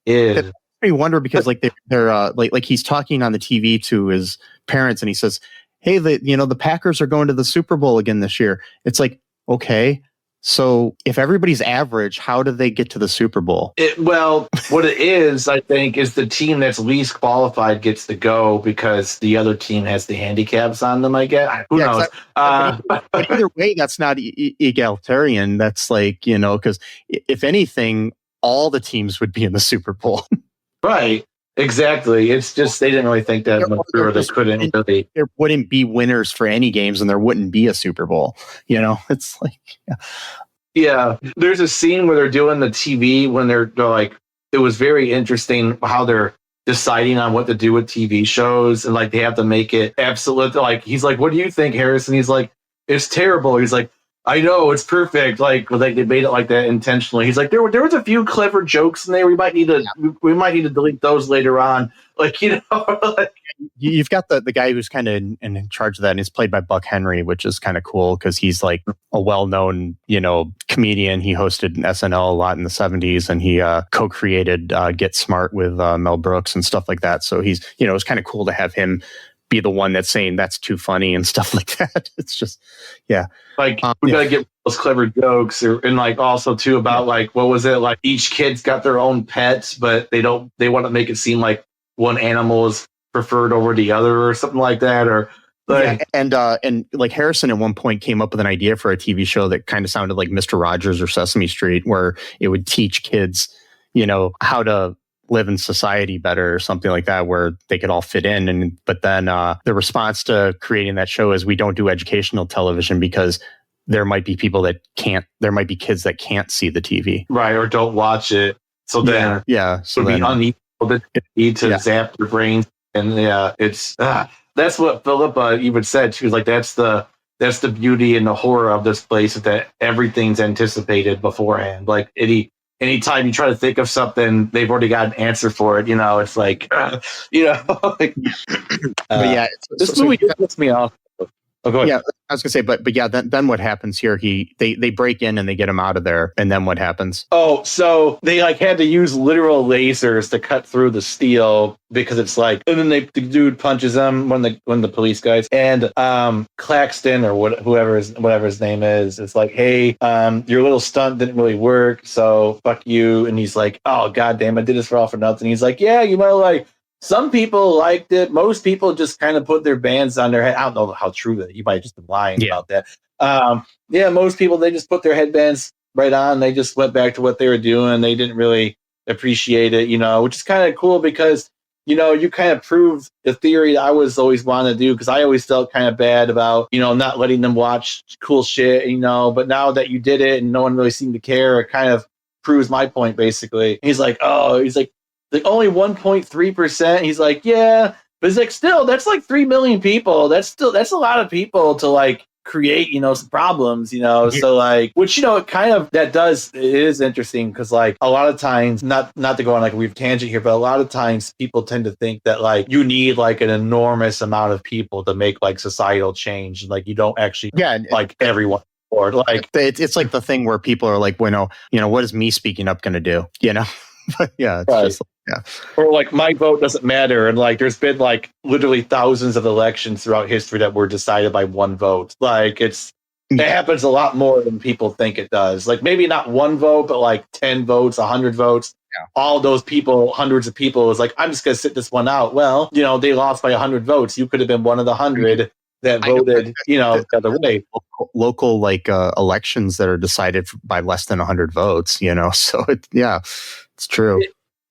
is. That I wonder because like they're like he's talking on the TV to his parents and he says, "Hey, the Packers are going to the Super Bowl again this year." It's like, okay, so if everybody's average, how do they get to the Super Bowl? What it is, I think, is the team that's least qualified gets to go because the other team has the handicaps on them, I guess. Who knows? But either way, that's not egalitarian. That's like, because if anything, all the teams would be in the Super Bowl. Right. Exactly. It's just they didn't really think that much through. They couldn't really. There wouldn't be winners for any games, and there wouldn't be a Super Bowl. It's like, yeah. There's a scene where they're doing the TV when they're like, it was very interesting how they're deciding on what to do with TV shows, and like they have to make it absolute. Like he's like, "What do you think, Harrison?" He's like, "It's terrible." He's like, "I know, it's perfect." Like they made it like that intentionally. He's like, there was a few clever jokes in there. We might need to delete those later on. Like, like, you've got the guy who's kind of in charge of that, and he's played by Buck Henry, which is kind of cool because he's like a well-known, comedian. He hosted SNL a lot in the 70s, and he co-created Get Smart with Mel Brooks and stuff like that. So he's, it's kind of cool to have him be the one that's saying that's too funny and stuff like that. It's just, yeah. Like we gotta get those clever jokes, and like also too about like what was it like? Each kid's got their own pets, but they want to make it seem like one animal is preferred over the other or something like that, or like and like Harrison at one point came up with an idea for a TV show that kind of sounded like Mr. Rogers or Sesame Street, where it would teach kids, how to live in society better or something like that, where they could all fit in. But then the response to creating that show is we don't do educational television because there might be people that can't, there might be kids that can't see the TV. Right. Or don't watch it. So then, so be unequal to zap their brains. And it's, that's what Phillipa even said. She was like, that's the beauty and the horror of this place, is that everything's anticipated beforehand. Like anytime you try to think of something, they've already got an answer for it. It's like, like, this movie puts me off. Oh, go ahead. Yeah, I was gonna say, but yeah, then what happens here? They break in and they get him out of there, and then what happens? Oh, so they like had to use literal lasers to cut through the steel because it's like, and then the dude punches them when the police guys and Klaxon or whatever his name is. It's like, hey, your little stunt didn't really work, so fuck you. And he's like, oh goddamn, I did this for all for nothing. He's like, yeah, you might like. Some people liked it. Most people just kind of put their bands on their head. I don't know how true that. You might just be lying about that. Most people, they just put their headbands right on. They just went back to what they were doing. They didn't really appreciate it, which is kind of cool because, you kind of proved the theory that I was always wanting to do, because I always felt kind of bad about, not letting them watch cool shit, but now that you did it and no one really seemed to care, it kind of proves my point, basically. He's like, only 1.3%. He's like, yeah, but it's like, still, that's like 3 million people. That's a lot of people to like create, some problems, so like, which, it is interesting because like a lot of times, not to go on like a weird tangent here, but a lot of times people tend to think that like you need like an enormous amount of people to make like societal change. Like you don't actually like everyone. Or like it's like the thing where people are like, well, what is me speaking up going to do? But yeah, it's just or like my vote doesn't matter, and like there's been like literally thousands of elections throughout history that were decided by one vote. Like it happens a lot more than people think it does. Like maybe not one vote, but like 10 votes, 100 votes. All those people, hundreds of people, is like, I'm just gonna sit this one out. Well, they lost by 100 votes. You could have been one of the 100 that voted, the other way. Local like elections that are decided by less than 100 votes. So it's true.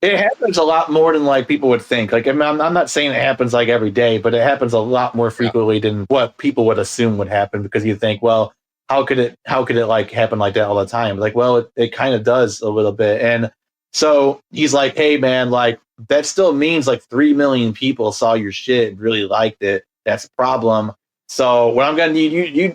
It happens a lot more than like people would think. Like I'm not saying it happens like every day, but it happens a lot more frequently than what people would assume would happen, because you think, well, how could it like happen like that all the time? Like, well, it kind of does a little bit. And so he's like, hey man, like that still means like 3 million people saw your shit and really liked it. That's a problem. So what I'm gonna need you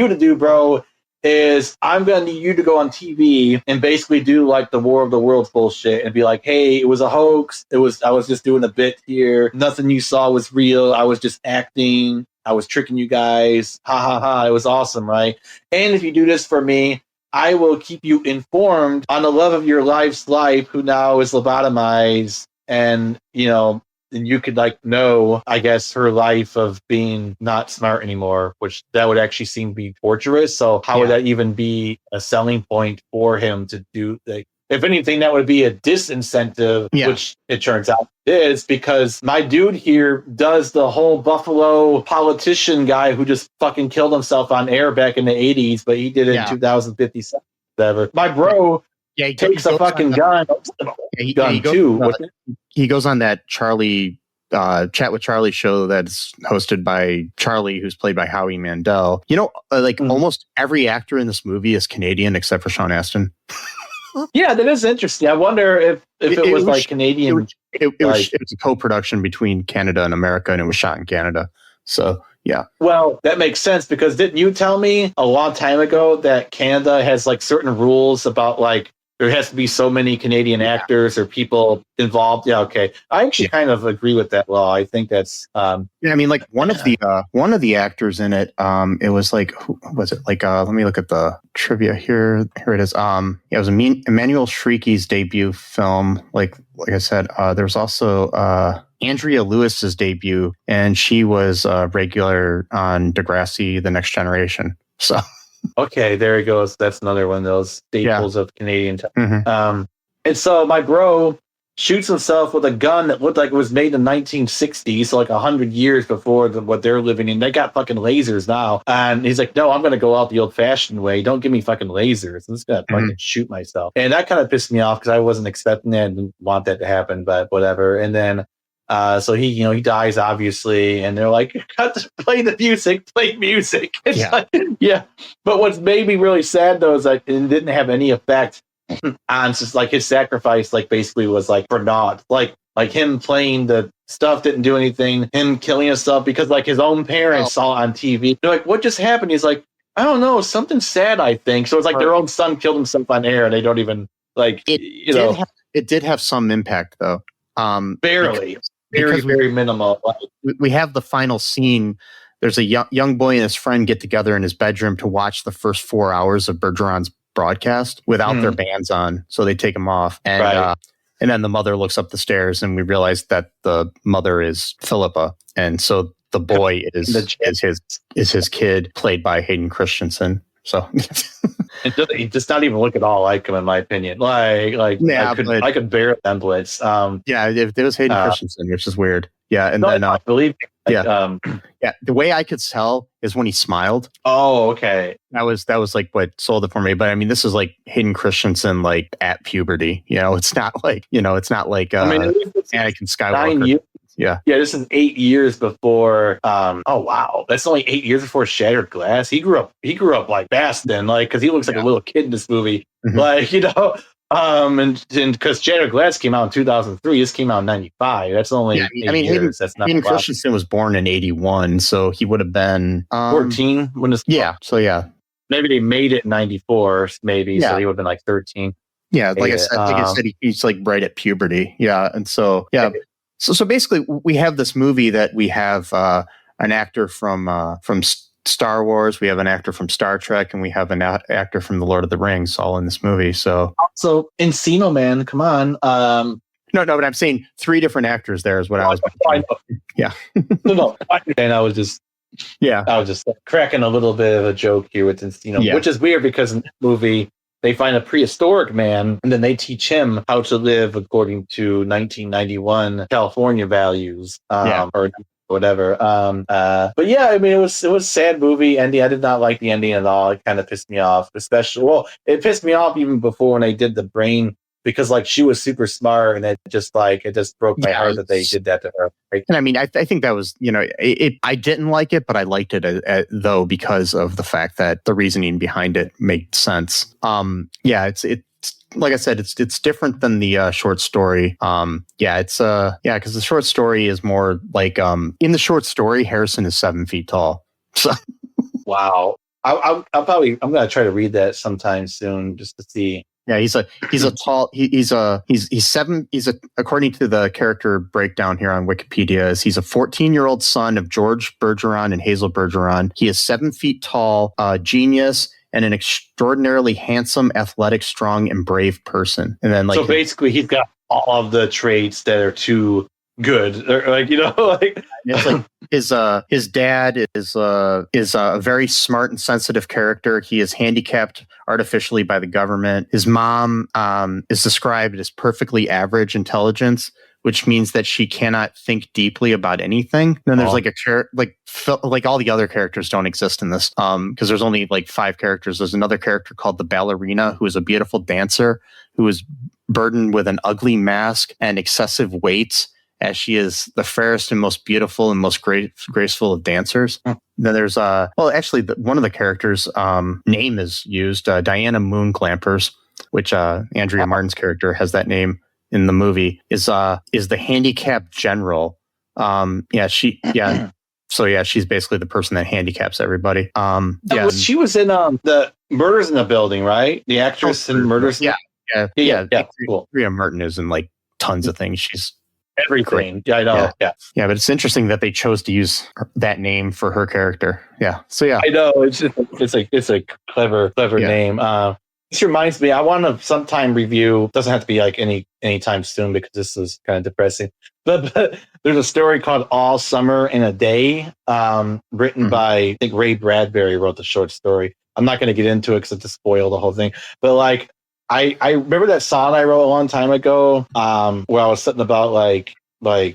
to do, bro, is I'm gonna need you to go on TV and basically do like the War of the Worlds bullshit and be like, hey, it was a hoax. I was just doing a bit here. Nothing you saw was real. I was just acting. I was tricking you guys. Ha ha ha. It was awesome, right? And if you do this for me, I will keep you informed on the love of your life's life, who now is lobotomized, and and you could like know, I guess, her life of being not smart anymore, which that would actually seem to be torturous. So how would that even be a selling point for him to do? Like, if anything, that would be a disincentive, which it turns out is, because my dude here does the whole Buffalo politician guy who just fucking killed himself on air back in the 80s, but he did it in 2057. Whatever. My bro takes a fucking gun. He goes on that Charlie Chat with Charlie show that's hosted by Charlie, who's played by Howie Mandel. Almost every actor in this movie is Canadian except for Sean Astin. Yeah, that is interesting. I wonder if it was like Canadian. It was a co-production between Canada and America, and it was shot in Canada. So, yeah. Well, that makes sense, because didn't you tell me a long time ago that Canada has like certain rules about like there has to be so many Canadian actors or people involved? Yeah, okay. I actually kind of agree with that law. I think that's one of the actors in it. It was like, who was it? Like, let me look at the trivia here. Here it is. It was Emmanuel Shrieky's debut film. Like I said, there was also Andrea Lewis's debut, and she was regular on Degrassi: The Next Generation. So. Okay, there he goes. That's another one of those staples of Canadian time. Mm-hmm. And so my bro shoots himself with a gun that looked like it was made in 1960s, so like 100 years before what they're living in. They got fucking lasers now. And he's like, no, I'm going to go out the old-fashioned way. Don't give me fucking lasers. I'm just going to fucking shoot myself. And that kind of pissed me off because I wasn't expecting that and didn't want that to happen, but whatever. And then so he dies, obviously, and they're like, cut to play the music, play music. It's But what's made me really sad though is like it didn't have any effect on just like his sacrifice, like basically was like for naught. Like him playing the stuff didn't do anything, him killing himself because like his own parents saw on TV. They're like, what just happened? He's like, I don't know, something sad, I think. So it's like their own son killed himself on air and they don't even like it did have some impact though. Barely. Very minimal. We have the final scene. There's a young boy and his friend get together in his bedroom to watch the first 4 hours of Bergeron's broadcast without their bands on. So they take them off. And and then the mother looks up the stairs and we realize that the mother is Phillipa. And so the boy is his kid, played by Hayden Christensen. So he does not even look at all like him, in my opinion. I could bear resemblance. It was Hayden Christensen, which is weird. Yeah, and then I believe. The way I could tell is when he smiled. Oh, okay. That was like what sold it for me. But I mean, this is like Hayden Christensen, like at puberty. It's not like Anakin Skywalker. 9 years. Yeah. This is 8 years before. Oh wow, that's only 8 years before Shattered Glass. He grew up like fast then, like because he looks like a little kid in this movie, and because Shattered Glass came out in 2003, this came out in 95. That's only 8 years. That's not. Hayden Christensen was born in 81, so he would have been 14 when this. Yeah. So yeah, maybe they made it in 94. Maybe so he would have been like 13. Yeah, like I said, he's like right at puberty. Yeah, and so yeah. So basically, we have this movie that we have an actor from Star Wars, we have an actor from Star Trek, and we have an actor from The Lord of the Rings all in this movie. So also Encino Man, come on. No, but I'm saying 3 different actors there is what I was. Yeah. No. And I was just cracking a little bit of a joke here with Encino, which is weird because in this movie, they find a prehistoric man, and then they teach him how to live according to 1991 California values, or whatever. But yeah, I mean, it was a sad movie ending. I did not like the ending at all. It kind of pissed me off, it pissed me off even before when they did the brain because like she was super smart, and it just broke my heart that they did that to her. Right? And I mean, I think that was, I didn't like it, but I liked it though because of the fact that the reasoning behind it made sense. It's like I said, it's different than the short story. Because the short story is more like in the short story, Harrison is 7 feet tall. So wow, I'm gonna try to read that sometime soon just to see. Yeah, he's according to the character breakdown here on Wikipedia, he's a 14-year-old son of George Bergeron and Hazel Bergeron. He is 7 feet tall, genius, and an extraordinarily handsome, athletic, strong, and brave person. And then, so basically, he's got all of the traits that are too good. It's like his dad is a very smart and sensitive character. He is handicapped artificially by the government. His mom is described as perfectly average intelligence, which means that she cannot think deeply about anything. And then there's like all the other characters don't exist in this because there's only like 5 characters. There's another character called the ballerina who is a beautiful dancer who is burdened with an ugly mask and excessive weights, as she is the fairest and most beautiful and most graceful of dancers. Then there's one of the characters' name is used, Diana Moon Glampers, which Andrea Martin's character has that name in the movie, is the handicapped general. She's basically the person that handicaps everybody. She was in the Murders in the Building, right? The actress in Murders. Yeah. Cool. Andrea Martin is in like tons of things. She's everything. Yeah, I know. Yeah, but it's interesting that they chose to use that name for her character. Yeah. So yeah, I know. It's a clever name. This reminds me, I want to sometime review. Doesn't have to be like anytime soon because this is kind of depressing. But there's a story called All Summer in a Day, written by, I think Ray Bradbury wrote the short story. I'm not going to get into it because it just spoiled the whole thing. But like, I remember that song I wrote a long time ago, where I was something about like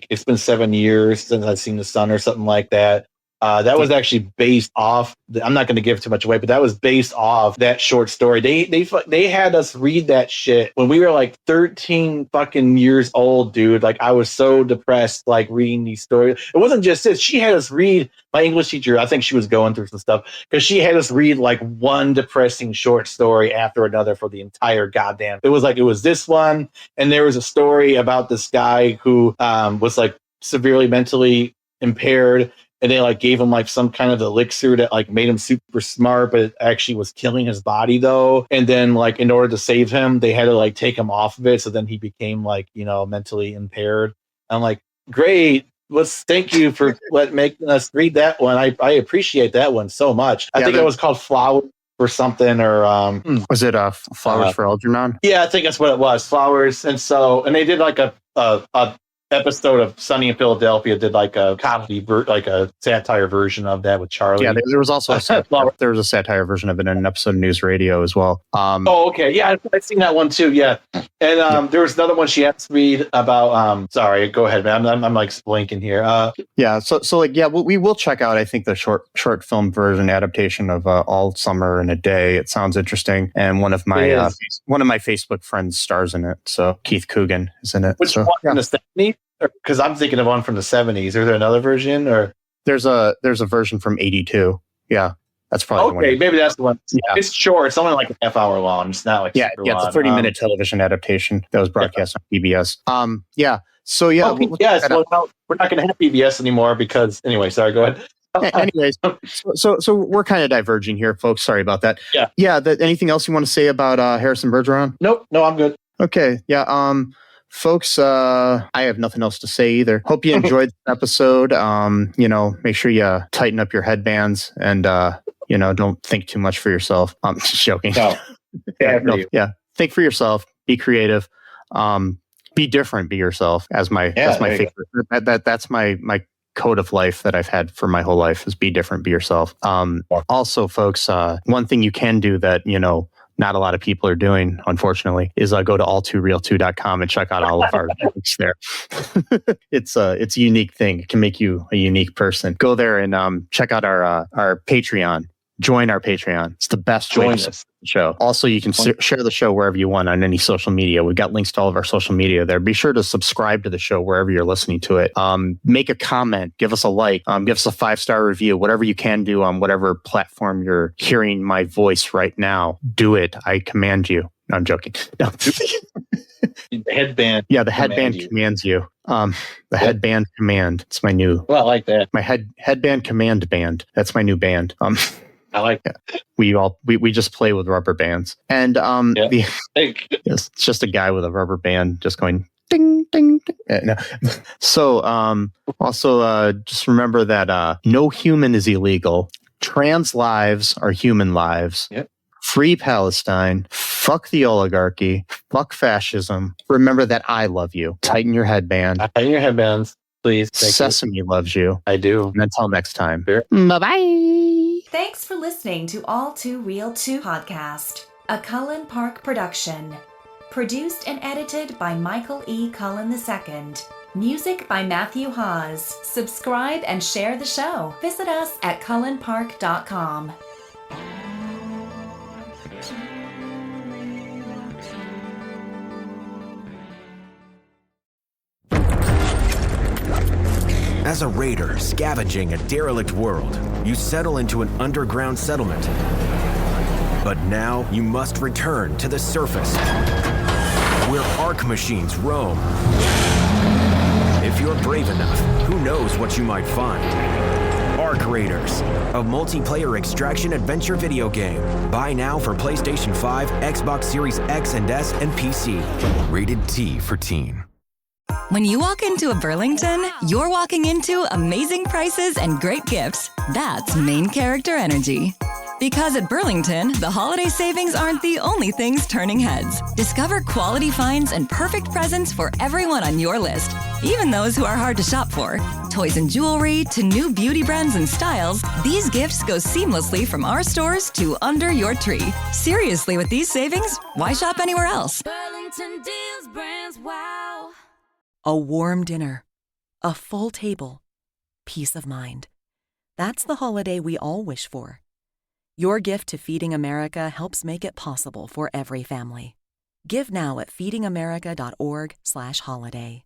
it's been 7 years since I've seen the sun or something like that. That was actually based off. I'm not going to give too much away, but that was based off that short story. They had us read that shit when we were like 13 fucking years old, dude. Like I was so depressed, like reading these stories. It wasn't just this. She had us read. My English teacher, I think she was going through some stuff because she had us read like one depressing short story after another for the entire goddamn. It was this one, and there was a story about this guy who was like severely mentally impaired. And they like gave him like some kind of elixir that like made him super smart, but it actually was killing his body though. And then like in order to save him, they had to like take him off of it. So then he became like, mentally impaired. I'm like, great. Thank you for making us read that one. I appreciate that one so much. I think it was called Flowers or something, or was it Flowers for Algernon? Yeah, I think that's what it was, Flowers. And they did like a episode of Sunny in Philadelphia, did like a comedy, like a satire version of that with Charlie. Yeah, there was also a satire version of it in an episode of News Radio as well. Okay. Yeah, I've seen that one too. Yeah. And there was another one she asked me about. Sorry, go ahead, man. I'm like blanking here. We will check out, I think, the short film version adaptation of All Summer in a Day. It sounds interesting. And one of my Facebook friends stars in it. So Keith Coogan is in it. Which one in the 70s? Because I'm thinking of one from the 70s. Is there another version, or there's a version from 82? Yeah, that's probably the one. Okay, maybe that's the one. Yeah. It's short. It's only like a half hour long. It's not like it's a 30-minute television adaptation that was broadcast on PBS. So yeah, we're not going to have PBS anymore because anyway. Sorry, go ahead. Anyways, so we're kind of diverging here, folks. Sorry about that. Yeah. Anything else you want to say about Harrison Bergeron? Nope. No, I'm good. Okay. Yeah. Folks, I have nothing else to say either. Hope you enjoyed the episode. Make sure you tighten up your headbands and, don't think too much for yourself. I'm just joking. No. Think for yourself. Be creative. Be different. Be yourself. That's my favorite. That's my code of life that I've had for my whole life is be different. Be yourself. Also, folks, one thing you can do that, not a lot of people are doing, unfortunately, is go to all2reeltoo.com and check out all of our links there. It's a unique thing. It can make you a unique person. Go there and check out our Patreon. join our Patreon. It's the best way Join to us. support the show. Also, you can share the show wherever you want on any social media. We've got links to all of our social media there. Be sure to subscribe to the show wherever you're listening to it. Make a comment, give us a like, give us a 5-star review, whatever you can do on whatever platform you're hearing my voice right now. Do it. I command you. No, I'm joking. No. The headband. Yeah, the headband commands you. The headband command. It's my new. Well, I like that. My headband command band. That's my new band. I like that. We just play with rubber bands, and it's just a guy with a rubber band just going ding ding ding. No. So also just remember that no human is illegal. Trans lives are human lives. Yep. Free Palestine. Fuck the oligarchy. Fuck fascism. Remember that I love you. Tighten your headband. Tighten your headbands, please. Sesame loves you. I do. And until next time. Sure. Bye-bye. Thanks for listening to All2ReelToo podcast, a Cullen Park production. Produced and edited by Michael E. Cullen II. Music by Matthew Hawes. Subscribe and share the show. Visit us at cullenpark.com. As a raider scavenging a derelict world, you settle into an underground settlement. But now you must return to the surface, where Arc machines roam. If you're brave enough, who knows what you might find? Arc Raiders, a multiplayer extraction adventure video game. Buy now for PlayStation 5, Xbox Series X and S, and PC. Rated T for teen. When you walk into a Burlington, you're walking into amazing prices and great gifts. That's main character energy. Because at Burlington, the holiday savings aren't the only things turning heads. Discover quality finds and perfect presents for everyone on your list, even those who are hard to shop for. Toys and jewelry to new beauty brands and styles, these gifts go seamlessly from our stores to under your tree. Seriously, with these savings, why shop anywhere else? Burlington deals, brands, wow. A warm dinner, a full table, peace of mind. That's the holiday we all wish for. Your gift to Feeding America helps make it possible for every family. Give now at feedingamerica.org/holiday.